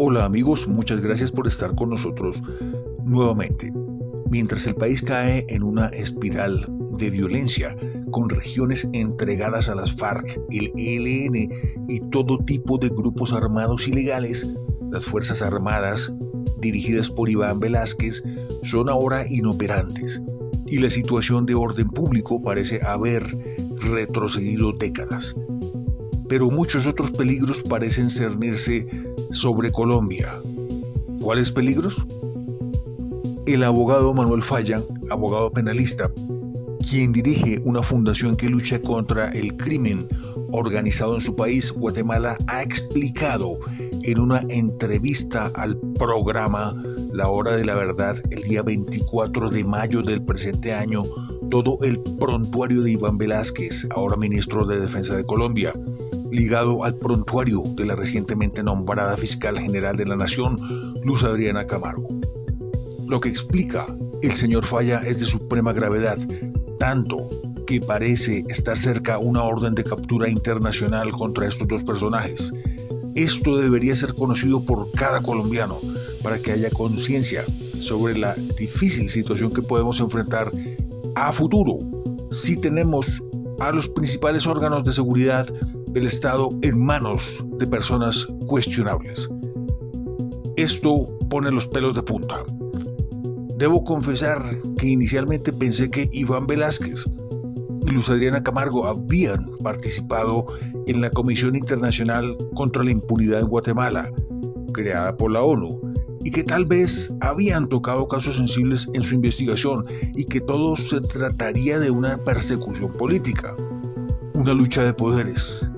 Hola amigos, muchas gracias por estar con nosotros nuevamente. Mientras el país cae en una espiral de violencia, con regiones entregadas a las FARC, el ELN y todo tipo de grupos armados ilegales, las Fuerzas Armadas, dirigidas por Iván Velásquez, son ahora inoperantes y la situación de orden público parece haber retrocedido décadas. Pero muchos otros peligros parecen cernirse sobre Colombia. ¿Cuáles peligros? El abogado Manuel Falla, abogado penalista, quien dirige una fundación que lucha contra el crimen organizado en su país, Guatemala, ha explicado en una entrevista al programa La Hora de la Verdad el día 24 de mayo del presente año todo el prontuario de Iván Velásquez, ahora ministro de Defensa de Colombia, ligado al prontuario de la recientemente nombrada fiscal general de la Nación, Luz Adriana Camargo. Lo que explica el señor Falla es de suprema gravedad, tanto que parece estar cerca una orden de captura internacional contra estos dos personajes. Esto debería ser conocido por cada colombiano para que haya conciencia sobre la difícil situación que podemos enfrentar a futuro si tenemos a los principales órganos de seguridad del Estado en manos de personas cuestionables. Esto pone los pelos de punta. Debo confesar que inicialmente pensé que Iván Velásquez y Luz Adriana Camargo habían participado en la Comisión Internacional contra la Impunidad en Guatemala, creada por la ONU, y que tal vez habían tocado casos sensibles en su investigación y que todo se trataría de una persecución política, una lucha de poderes.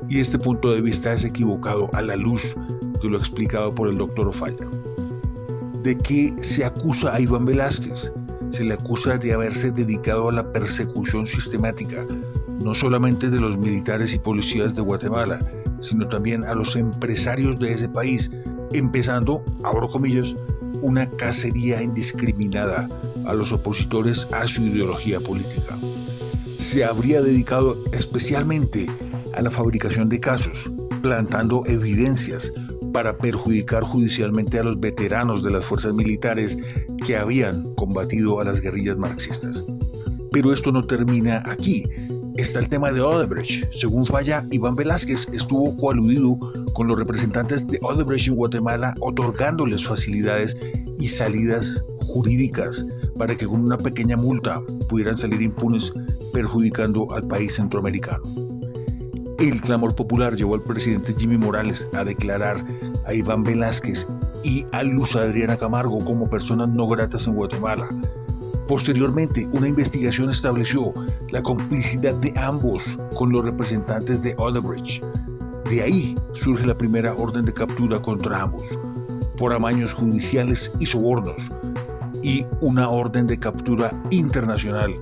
Y este punto de vista es equivocado a la luz de lo explicado por el doctor Falla. ¿De qué se acusa a Iván Velásquez? Se le acusa de haberse dedicado a la persecución sistemática, no solamente de los militares y policías de Guatemala, sino también a los empresarios de ese país, empezando, abro comillas, una cacería indiscriminada a los opositores a su ideología política. Se habría dedicado especialmente a la fabricación de casos, plantando evidencias para perjudicar judicialmente a los veteranos de las fuerzas militares que habían combatido a las guerrillas marxistas. Pero esto no termina aquí. Está el tema de Odebrecht. Según Falla, Iván Velásquez estuvo coaludido con los representantes de Odebrecht en Guatemala, otorgándoles facilidades y salidas jurídicas para que con una pequeña multa pudieran salir impunes, perjudicando al país centroamericano. El clamor popular llevó al presidente Jimmy Morales a declarar a Iván Velásquez y a Luz Adriana Camargo como personas no gratas en Guatemala. Posteriormente, una investigación estableció la complicidad de ambos con los representantes de Odebrecht. De ahí surge la primera orden de captura contra ambos, por amaños judiciales y sobornos, y una orden de captura internacional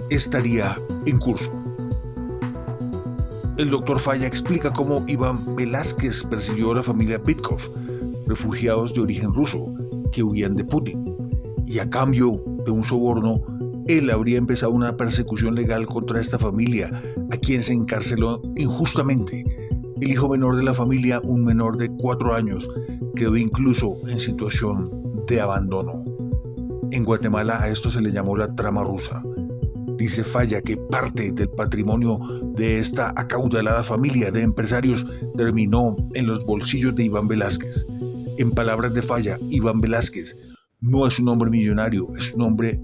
estaría en curso. El doctor Falla explica cómo Iván Velásquez persiguió a la familia Bitkov, refugiados de origen ruso que huían de Putin, y a cambio de un soborno, él habría empezado una persecución legal contra esta familia, a quien se encarceló injustamente. El hijo menor de la familia, un menor de 4 años, quedó incluso en situación de abandono. En Guatemala a esto se le llamó la trama rusa. Dice Falla que parte del patrimonio de esta acaudalada familia de empresarios terminó en los bolsillos de Iván Velásquez. En palabras de Falla, Iván Velásquez no es un hombre millonario, es un hombre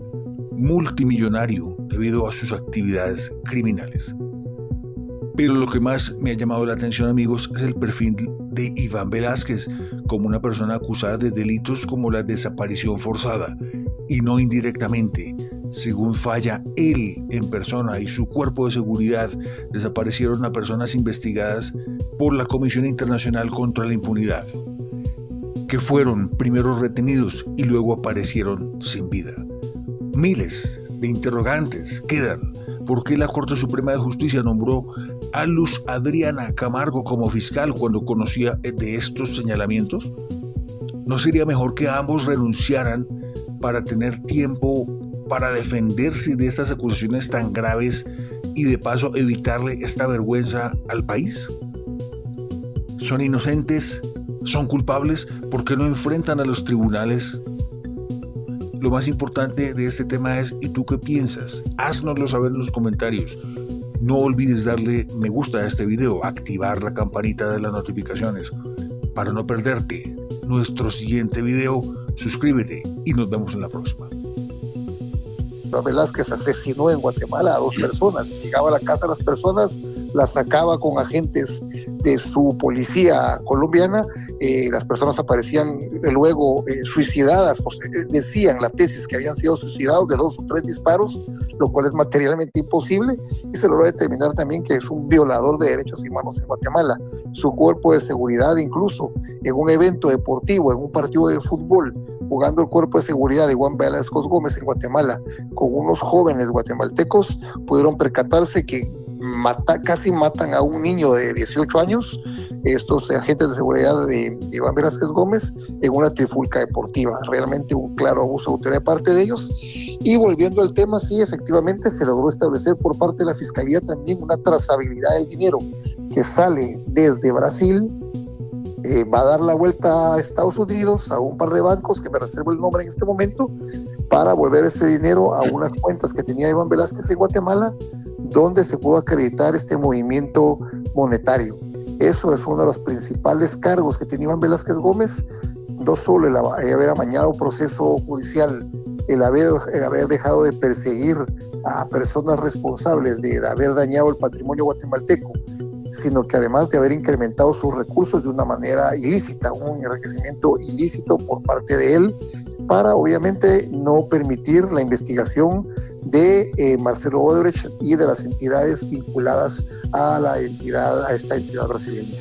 multimillonario debido a sus actividades criminales. Pero lo que más me ha llamado la atención, amigos, es el perfil de Iván Velásquez como una persona acusada de delitos como la desaparición forzada, y no indirectamente. Según Falla, él en persona y su cuerpo de seguridad desaparecieron a personas investigadas por la Comisión Internacional contra la Impunidad, que fueron primero retenidos y luego aparecieron sin vida. Miles de interrogantes quedan. ¿Por qué la Corte Suprema de Justicia nombró a Luz Adriana Camargo como fiscal cuando conocía de estos señalamientos? ¿No sería mejor que ambos renunciaran para tener tiempo para defenderse de estas acusaciones tan graves y de paso evitarle esta vergüenza al país? ¿Son inocentes? ¿Son culpables? ¿Por qué no enfrentan a los tribunales? Lo más importante de este tema es, ¿y tú qué piensas? Háznoslo saber en los comentarios. No olvides darle me gusta a este video, activar la campanita de las notificaciones para no perderte nuestro siguiente video. Suscríbete y nos vemos en la próxima. Iván Velázquez asesinó en Guatemala a 2 personas. Llegaba a la casa de las personas, las sacaba con agentes de su policía colombiana. Las personas aparecían luego suicidadas, pues, decían la tesis que habían sido suicidados de 2 o 3 disparos, lo cual es materialmente imposible, y se logró determinar también que es un violador de derechos humanos en Guatemala. Su cuerpo de seguridad, incluso en un evento deportivo, en un partido de fútbol, jugando el cuerpo de seguridad de Iván Velázquez Gómez en Guatemala con unos jóvenes guatemaltecos, pudieron percatarse que casi matan a un niño de 18 años, estos agentes de seguridad de Iván Velázquez Gómez, en una trifulca deportiva. Realmente un claro abuso de autoridad de parte de ellos. Y volviendo al tema, sí, efectivamente se logró establecer por parte de la Fiscalía también una trazabilidad del dinero que sale desde Brasil, va a dar la vuelta a Estados Unidos, a un par de bancos, que me reservo el nombre en este momento, para volver ese dinero a unas cuentas que tenía Iván Velázquez en Guatemala, donde se pudo acreditar este movimiento monetario. Eso es uno de los principales cargos que tiene Iván Velázquez Gómez, no solo el haber amañado un proceso judicial, el haber dejado de perseguir a personas responsables de haber dañado el patrimonio guatemalteco, sino que además de haber incrementado sus recursos de una manera ilícita, un enriquecimiento ilícito por parte de él, para obviamente no permitir la investigación de Marcelo Odebrecht y de las entidades vinculadas a esta entidad brasileña.